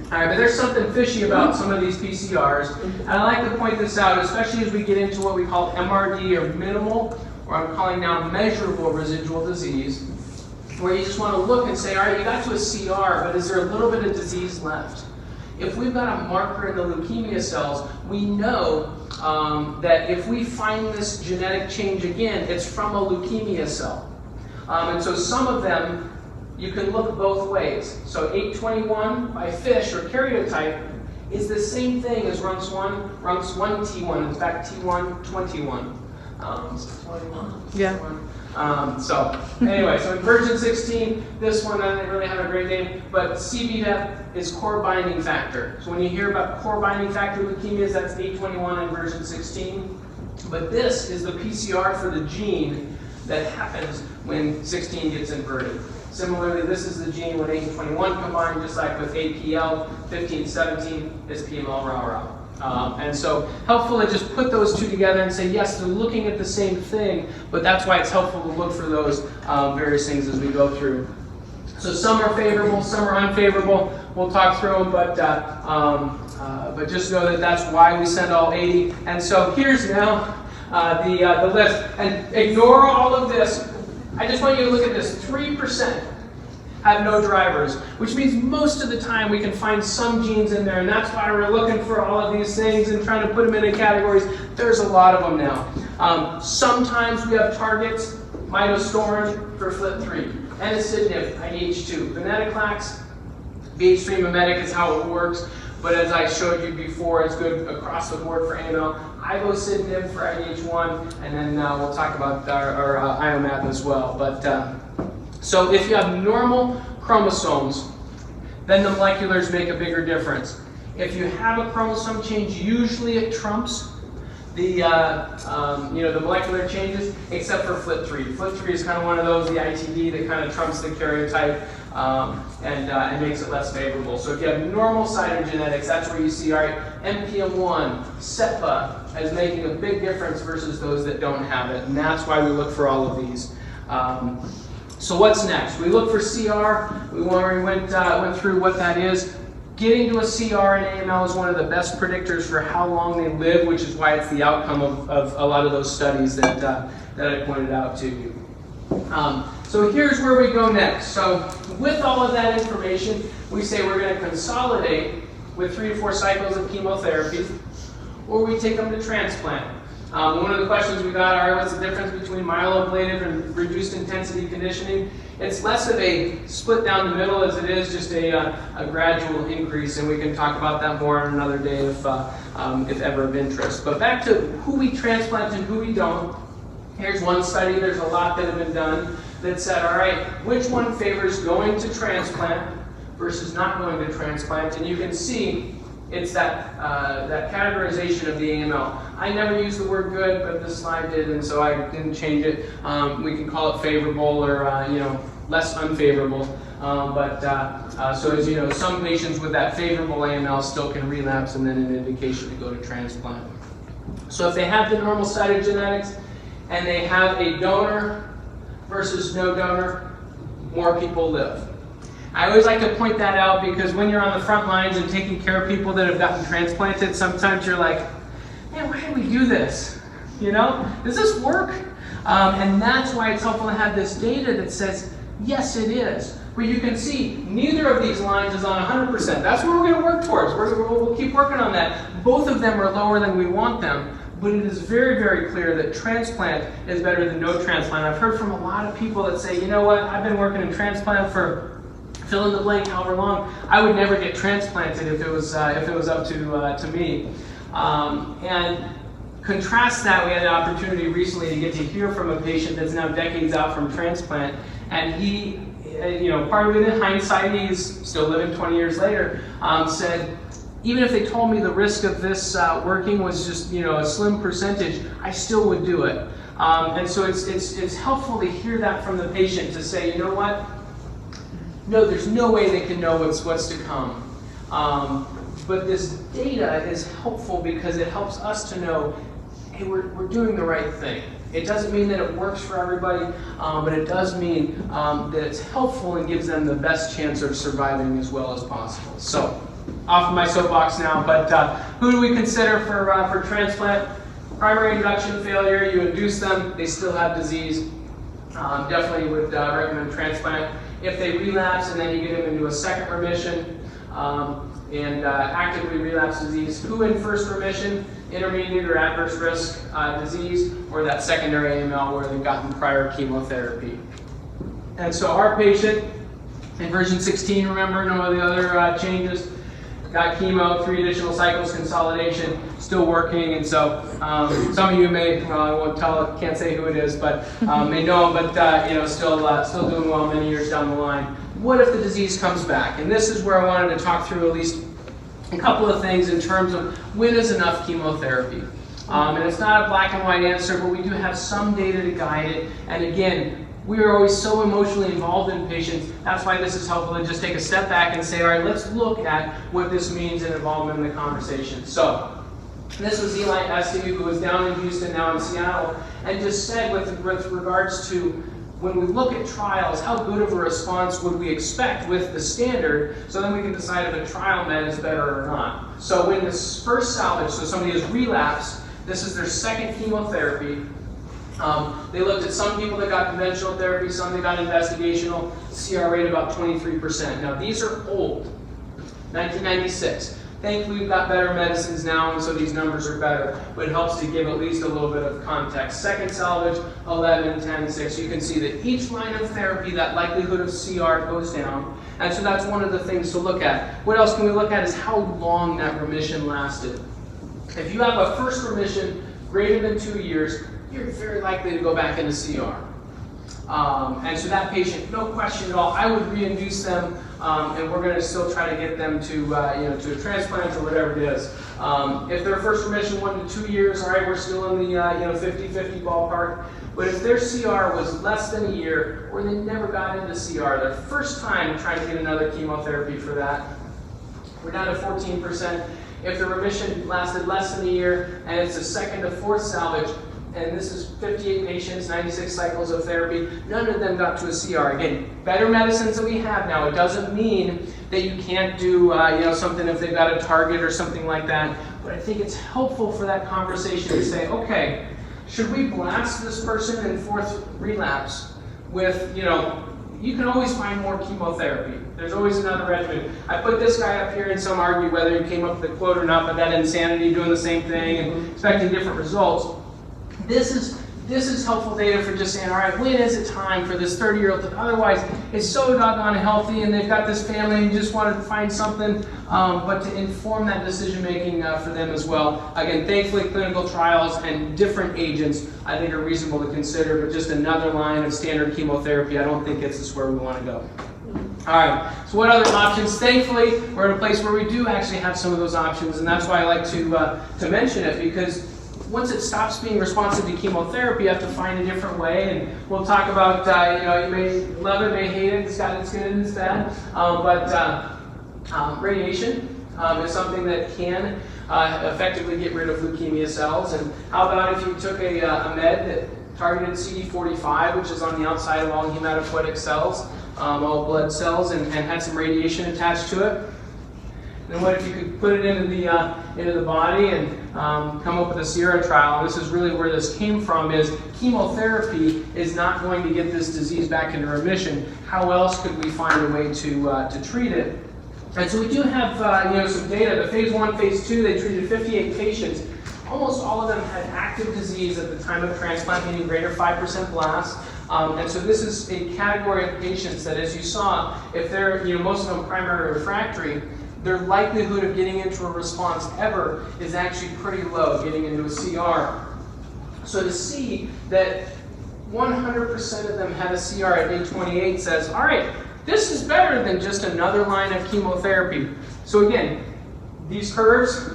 All right, but there's something fishy about some of these PCRs, and I like to point this out, especially as we get into what we call MRD, or minimal, or I'm calling now measurable residual disease, where you just want to look and say, all right, you got to a CR, but is there a little bit of disease left? If we've got a marker in the leukemia cells, we know that if we find this genetic change again, it's from a leukemia cell. And so some of them, you can look both ways. So 821 by FISH, or karyotype, is the same thing as RUNX1 T1. In fact, T1 21. 21. Yeah. So anyway, so in version 16, this one doesn't really have a great name, but CBDEP is core binding factor. So when you hear about core binding factor leukemias, that's 821 in version 16. But this is the PCR for the gene that happens when 16 gets inverted. Similarly, this is the gene when 8 and 21 combine, just like with APL, 15, 17 is PML rah-rah. And so helpful to just put those two together and say, yes, they're looking at the same thing, but that's why it's helpful to look for those various things as we go through. So some are favorable, some are unfavorable. We'll talk through them, but just know that that's why we send all 80. And so here's now the list. And ignore all of this. I just want you to look at this. 3% have no drivers, which means most of the time we can find some genes in there, and that's why we're looking for all of these things and trying to put them into categories. There's a lot of them now. Sometimes we have targets, midostaurin for FLT3, enasidenib, IDH2, venetoclax, BH3 mimetic is how it works, but as I showed you before, it's good across the board for AML. Ivosidenib for IDH1, and then we'll talk about our IOMAP as well. But so if you have normal chromosomes, then the moleculars make a bigger difference. If you have a chromosome change, usually it trumps the the molecular changes, except for FLT3. FLT3 is kind of one of those, the ITD, that kind of trumps the karyotype and makes it less favorable. So if you have normal cytogenetics, that's where you see, all right, NPM1, SEPA as making a big difference versus those that don't have it, and that's why we look for all of these. So what's next? We look for CR. We went through what that is. Getting to a CR in AML is one of the best predictors for how long they live, which is why it's the outcome of a lot of those studies that I pointed out to you. So here's where we go next. So with all of that information, we say we're going to consolidate with 3 to 4 cycles of chemotherapy, or we take them to transplant. One of the questions we got are, what's the difference between myeloablative and reduced intensity conditioning? It's less of a split down the middle as it is just a gradual increase, and we can talk about that more on another day if ever of interest. But back to who we transplant and who we don't. Here's one study, there's a lot that have been done, that said, all right, which one favors going to transplant versus not going to transplant? And you can see it's that categorization of the AML. I never used the word good, but this slide did, and so I didn't change it. We can call it favorable or less unfavorable. So as you know, some patients with that favorable AML still can relapse and then an indication to go to transplant. So if they have the normal cytogenetics and they have a donor versus no donor, more people live. I always like to point that out because when you're on the front lines and taking care of people that have gotten transplanted, sometimes you're like, man, why do we do this? Does this work? And that's why it's helpful to have this data that says, yes, it is. Where you can see neither of these lines is on 100%. That's what we're going to work towards. We'll keep working on that. Both of them are lower than we want them. But it is very, very clear that transplant is better than no transplant. I've heard from a lot of people that say, you know what, I've been working in transplant for fill in the blank however long. I would never get transplanted if it was up to me. And contrast that, we had an opportunity recently to get to hear from a patient that's now decades out from transplant, and he, part of it in hindsight, he's still living 20 years later, said, even if they told me the risk of this working was just a slim percentage, I still would do it. And so it's helpful to hear that from the patient, to say, you know what? No, there's no way they can know what's to come. But this data is helpful because it helps us to know, hey, we're doing the right thing. It doesn't mean that it works for everybody, but it does mean that it's helpful and gives them the best chance of surviving as well as possible. So, off of my soapbox now, but who do we consider for transplant? Primary induction failure, you induce them, they still have disease. Definitely would recommend transplant. If they relapse and then you get them into a second remission and actively relapse disease, who in first remission, intermediate or adverse risk disease, or that secondary AML where they've gotten prior chemotherapy. And so our patient in version 16, remember, no of the other changes, got chemo, 3 additional cycles, consolidation, still working, and so some of you may, I won't tell, can't say who it is, but may know him, but still doing well many years down the line. What if the disease comes back? And this is where I wanted to talk through at least a couple of things in terms of when is enough chemotherapy. And it's not a black and white answer, but we do have some data to guide it. And again, we are always so emotionally involved in patients. That's why this is helpful to just take a step back and say, all right, let's look at what this means in involvement in the conversation. So, this was Eli Esty, who was down in Houston, now in Seattle, and just said with regards to when we look at trials, how good of a response would we expect with the standard, so then we can decide if a trial med is better or not. So when this first salvage, so somebody has relapsed, this is their second chemotherapy. They looked at some people that got conventional therapy, some that got investigational, CR rate about 23%. Now these are old, 1996. Thankfully we've got better medicines now, and so these numbers are better, but it helps to give at least a little bit of context. Second salvage, 11, 10, 6. You can see that each line of therapy, that likelihood of CR goes down, and so that's one of the things to look at. What else can we look at is how long that remission lasted. If you have a first remission greater than 2 years, you're very likely to go back into CR. And so that patient, no question at all, I would re-induce them, and we're going to still try to get them to a transplant or whatever it is. If their first remission 1 to 2 years, all right, we're still in the 50-50 ballpark. But if their CR was less than a year, or they never got into CR, their first time trying to get another chemotherapy for that, we're down to 14%. If the remission lasted less than a year, and it's a second to fourth salvage, and this is 58 patients, 96 cycles of therapy, none of them got to a CR. Again, better medicines that we have now. It doesn't mean that you can't do something if they've got a target or something like that, but I think it's helpful for that conversation to say, okay, should we blast this person in fourth relapse with, you can always find more chemotherapy. There's always another regimen. I put this guy up here, and some argue whether he came up with the quote or not, but that insanity, doing the same thing and expecting different results. This is helpful data for just saying, all right, when is it time for this 30-year-old that otherwise is so doggone healthy and they've got this family and you just wanted to find something, but to inform that decision-making for them as well. Again, thankfully, clinical trials and different agents I think are reasonable to consider, but just another line of standard chemotherapy I don't think gets us where we want to go. All right, so what other options? Thankfully, we're in a place where we do actually have some of those options, and that's why I like to mention it, because once it stops being responsive to chemotherapy, you have to find a different way, and we'll talk about, you may love it, may hate it, it's got its good and its bad, but radiation is something that can effectively get rid of leukemia cells. And how about if you took a med that targeted CD45, which is on the outside of all hematopoietic cells, all blood cells, and had some radiation attached to it? And what if you could put it into the body and come up with a Ciara trial? And this is really where this came from, is chemotherapy is not going to get this disease back into remission. How else could we find a way to treat it? And so we do have some data. The phase 1, phase 2, they treated 58 patients. Almost all of them had active disease at the time of transplant, meaning greater 5% blast. And so this is a category of patients that, as you saw, if they're, most of them primary refractory, their likelihood of getting into a response ever is actually pretty low, getting into a CR. So to see that 100% of them had a CR at day 28 says, all right, this is better than just another line of chemotherapy. So again, these curves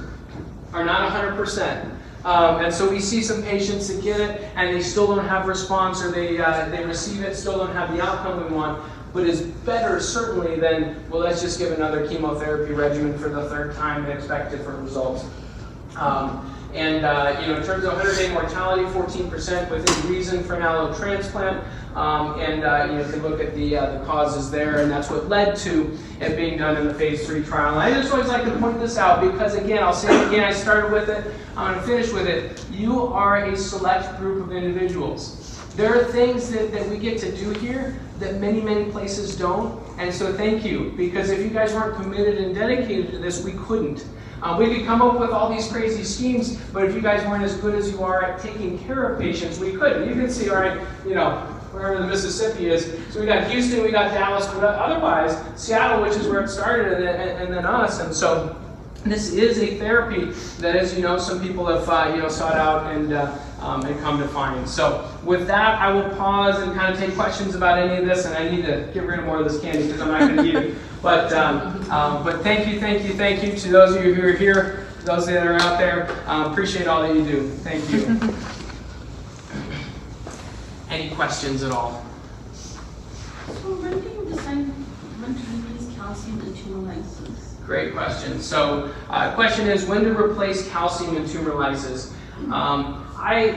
are not 100%. And so we see some patients that get it and they still don't have response, or they receive it, still don't have the outcome we want, but is better certainly than, well, let's just give another chemotherapy regimen for the third time and expect different results. In terms of 100-day mortality, 14% within reason for an allo transplant. You can look at the causes there, and that's what led to it being done in the phase 3 trial. And I just always like to point this out because, again, I'll say it again, I started with it, I'm going to finish with it. You are a select group of individuals. There are things that we get to do here that many, many places don't, and so thank you, because if you guys weren't committed and dedicated to this, we couldn't. We could come up with all these crazy schemes, but if you guys weren't as good as you are at taking care of patients, we couldn't. You can see, all right, wherever the Mississippi is. So we got Houston, we got Dallas, but otherwise, Seattle, which is where it started, and then us. And so this is a therapy that, as you know, some people have sought out and come to find. So with that, I will pause and kind of take questions about any of this, and I need to get rid of more of this candy because I'm not going to eat it. But thank you to those of you who are here, those that are out there. Appreciate all that you do. Thank you. Any questions at all? So when do you decide when to replace calcium in tumor lysis? Great question. So question is when to replace calcium in tumor lysis. I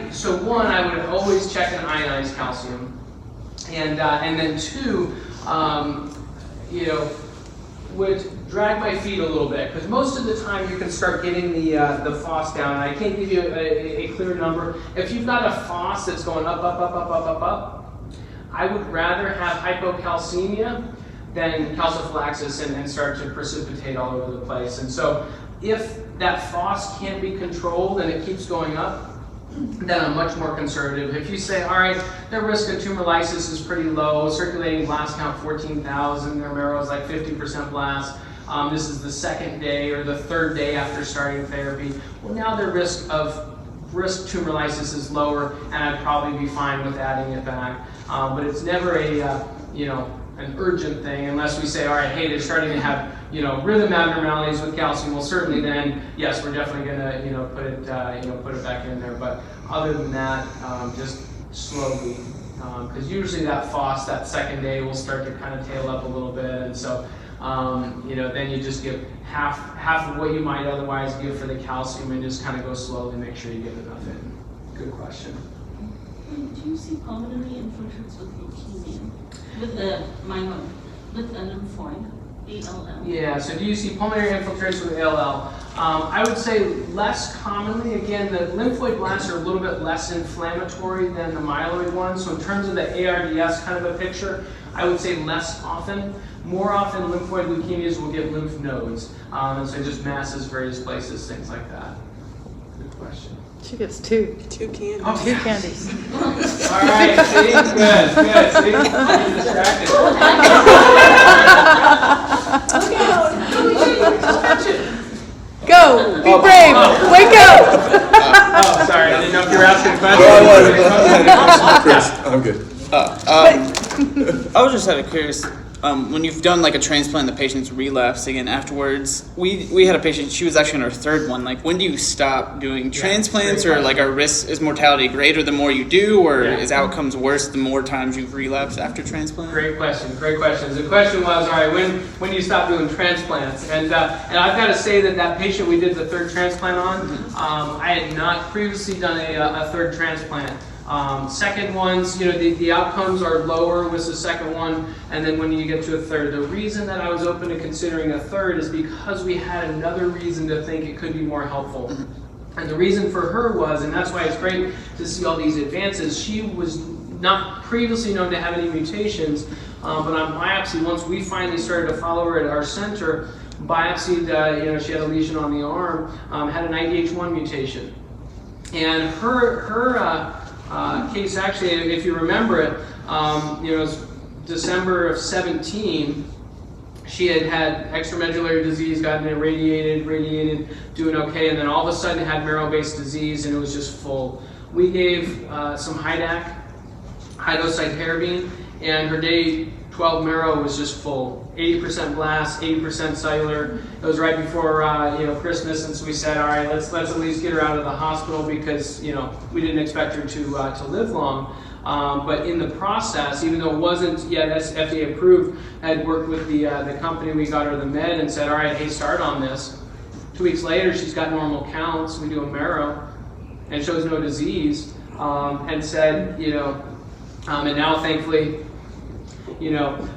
would always check an ionized calcium, and then two, would drag my feet a little bit, because most of the time you can start getting the FOS down. I can't give you a clear number. If you've got a FOS that's going up, I would rather have hypocalcemia than calciphylaxis and start to precipitate all over the place. And so if that FOS can't be controlled and it keeps going up, then I'm much more conservative. If you say, all right, their risk of tumor lysis is pretty low, circulating blast count 14,000, their marrow is like 50% blast, this is the second day or the third day after starting therapy, well, now their risk tumor lysis is lower, and I'd probably be fine with adding it back. But it's never an urgent thing unless we say, all right, hey, they're starting to have rhythm abnormalities with calcium. Well, certainly then, yes, we're definitely gonna put it back in there. But other than that, just slowly, because usually that FOS that second day will start to kind of tail up a little bit, and so then you just give half of what you might otherwise give for the calcium, and just kind of go slowly, make sure you get enough in. Good question. Do you see pulmonary infiltrates with leukemia? With a lymphoid, ALL? Yeah, so do you see pulmonary infiltrates with ALL? I would say less commonly. Again, the lymphoid blasts are a little bit less inflammatory than the myeloid ones. So in terms of the ARDS kind of a picture, I would say less often. More often, lymphoid leukemias will get lymph nodes. And so just masses, various places, things like that. Good question. She gets two. Two candies. Oh, Two candies. All right, see? Good. See? I'm distracted. Go! Be brave! Wake up! Oh, sorry, I didn't know if you were asking questions. I'm good. I was just curious, when you've done like a transplant, the patient's relapsing and afterwards, we had a patient, she was actually on her third one. Like, when do you stop doing transplants, or like is mortality greater the more you do, or is outcomes worse the more times you've relapsed after transplant? Great question. The question was, all right, when do you stop doing transplants? And I've got to say that patient we did the third transplant on, I had not previously done a third transplant. Second ones, the outcomes are lower with the second one, and then when you get to a third. The reason that I was open to considering a third is because we had another reason to think it could be more helpful. And the reason for her was, and that's why it's great to see all these advances, she was not previously known to have any mutations, but on biopsy, once we finally started to follow her at our center, biopsied, she had a lesion on the arm, had an IDH1 mutation. And her case, actually, if you remember it, it was December of 17. She had extramedullary disease, gotten radiated, doing okay, and then all of a sudden had marrow-based disease, and it was just full. We gave some HiDAC, high-dose cytarabine, and her day 12 marrow was just full. 80% blast, 80% cellular. It was right before Christmas, and so we said, all right, let's at least get her out of the hospital because we didn't expect her to live long. But in the process, even though it wasn't yet FDA approved, I had worked with the company. We got her the med and said, all right, hey, start on this. 2 weeks later, she's got normal counts. We do a marrow and shows no disease, and said, and now thankfully,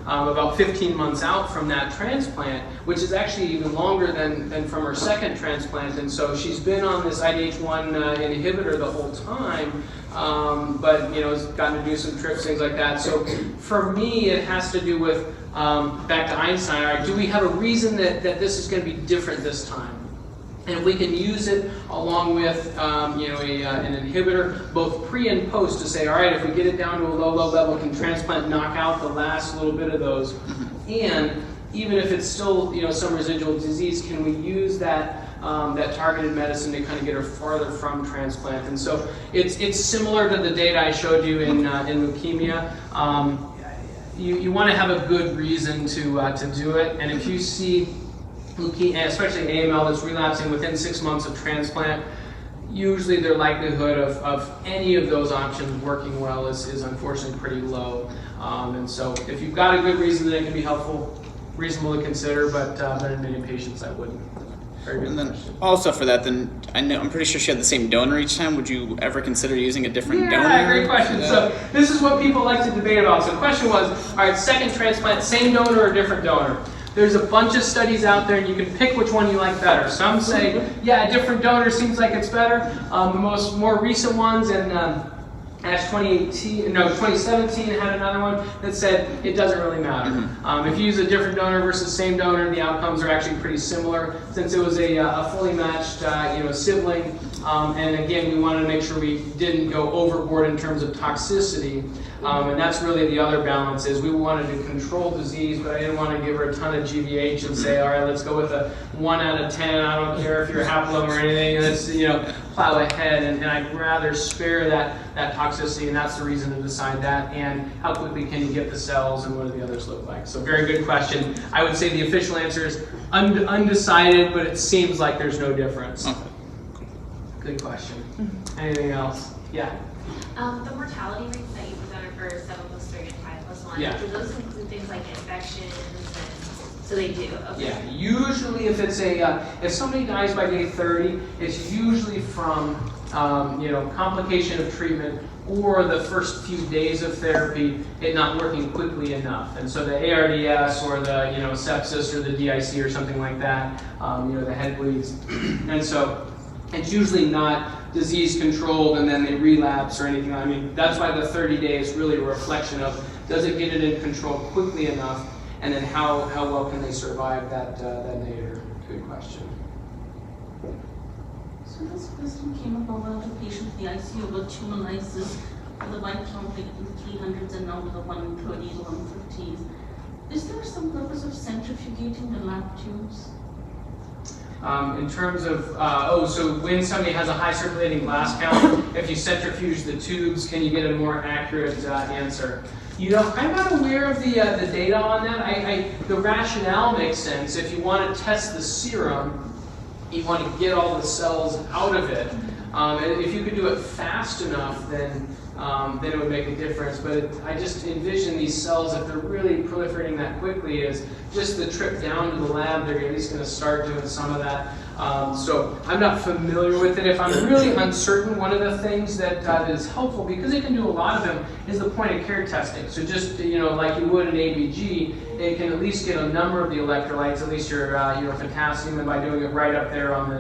about 15 months out from that transplant, which is actually even longer than from her second transplant. And so she's been on this IDH1 inhibitor the whole time, but has gotten to do some trips, things like that. So for me, it has to do with, back to Einstein, all right, do we have a reason that this is going to be different this time? And if we can use it along with an inhibitor, both pre and post, to say, all right, if we get it down to a low level, can transplant knock out the last little bit of those? And even if it's still some residual disease, can we use that targeted medicine to kind of get her farther from transplant? And so it's similar to the data I showed you in leukemia. You want to have a good reason to do it, and if you see leukemia, especially AML, that's relapsing within 6 months of transplant, usually their likelihood of any of those options working well is unfortunately pretty low. And so if you've got a good reason that it can be helpful, reasonable to consider, but in many patients I wouldn't. Very good. And then also for that, then I'm pretty sure she had the same donor each time. Would you ever consider using a different donor? Yeah, great question. Yeah. So this is what people like to debate about. So the question was, all right, second transplant, same donor or different donor? There's a bunch of studies out there, and you can pick which one you like better. Some say, yeah, a different donor seems like it's better. The more recent ones, and 2017 had another one that said it doesn't really matter. If you use a different donor versus same donor, the outcomes are actually pretty similar, since it was a fully matched sibling. And again, we wanted to make sure we didn't go overboard in terms of toxicity. And that's really the other balance, is we wanted to control disease, but I didn't want to give her a ton of GVH and say, all right, let's go with a 1 out of 10. I don't care if you're haplo or anything. Let's plow ahead. And I'd rather spare that toxicity, and that's the reason to decide that. And how quickly can you get the cells, and what do the others look like? So very good question. I would say the official answer is undecided, but it seems like there's no difference. Okay. Good question. Anything else? Yeah. The mortality rates that you presented for 7+3 and 5+1, Yeah. do those include things like infections? So they do. Okay. Yeah. Usually, if it's if somebody dies by day 30, it's usually from complication of treatment or the first few days of therapy, it not working quickly enough. And so the ARDS or the sepsis or the DIC or something like that, the head bleeds, and so it's usually not disease controlled and then they relapse or anything. I mean, that's why the 30-day is really a reflection of, does it get it in control quickly enough, and then how well can they survive that nadir? Good question. So this question came up about the patient in the ICU about tumor lysis, the white count like in the 300s and now to the 130s, 150s. Is there some purpose of centrifugating the lab tubes? In terms of, so when somebody has a high circulating blast count, if you centrifuge the tubes, can you get a more accurate answer? I'm not aware of the data on that. The rationale makes sense. If you want to test the serum, you want to get all the cells out of it. And if you could do it fast enough, then it would make a difference. But I just envision these cells, if they're really proliferating that quickly, is just the trip down to the lab, they're at least going to start doing some of that. So I'm not familiar with it. If I'm really uncertain, one of the things that is helpful, because it can do a lot of them, is the point of care testing. So just, like you would an ABG, it can at least get a number of the electrolytes, at least your potassium, and by doing it right up there on the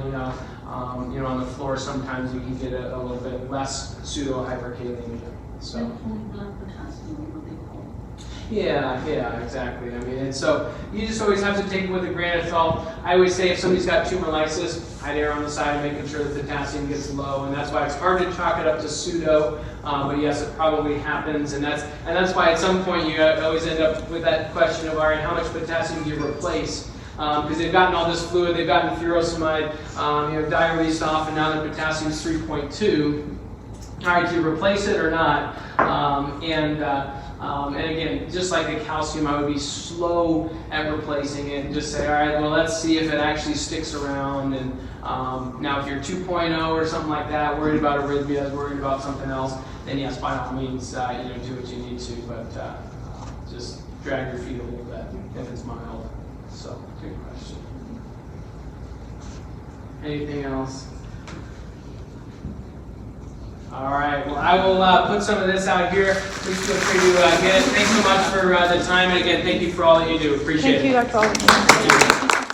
on the floor, sometimes you can get a little bit less pseudo hyperkalemia. So. Like blood potassium, what they call. Yeah, exactly. I mean, and so you just always have to take it with a grain of salt. I always say if somebody's got tumor lysis, I'd err on the side of making sure that the potassium gets low, and that's why it's hard to chalk it up to pseudo. But yes, it probably happens, and that's why at some point you always end up with that question of, all right, how much potassium do you replace? Because they've gotten all this fluid, they've gotten furosemide, diuresed off, and now their potassium is 3.2. All right, do you replace it or not? And again, just like the calcium, I would be slow at replacing it and just say, all right, well, let's see if it actually sticks around. And now if you're 2.0 or something like that, worried about arrhythmias, worried about something else, then yes, by all means, do what you need to, but just drag your feet a little bit if it's mild. So, good question. Anything else? All right, well, I will put some of this out here. Please feel free to get it. Thanks so much for the time, and again, thank you for all that you do. Appreciate it. Thank you, Dr. Ulrickson.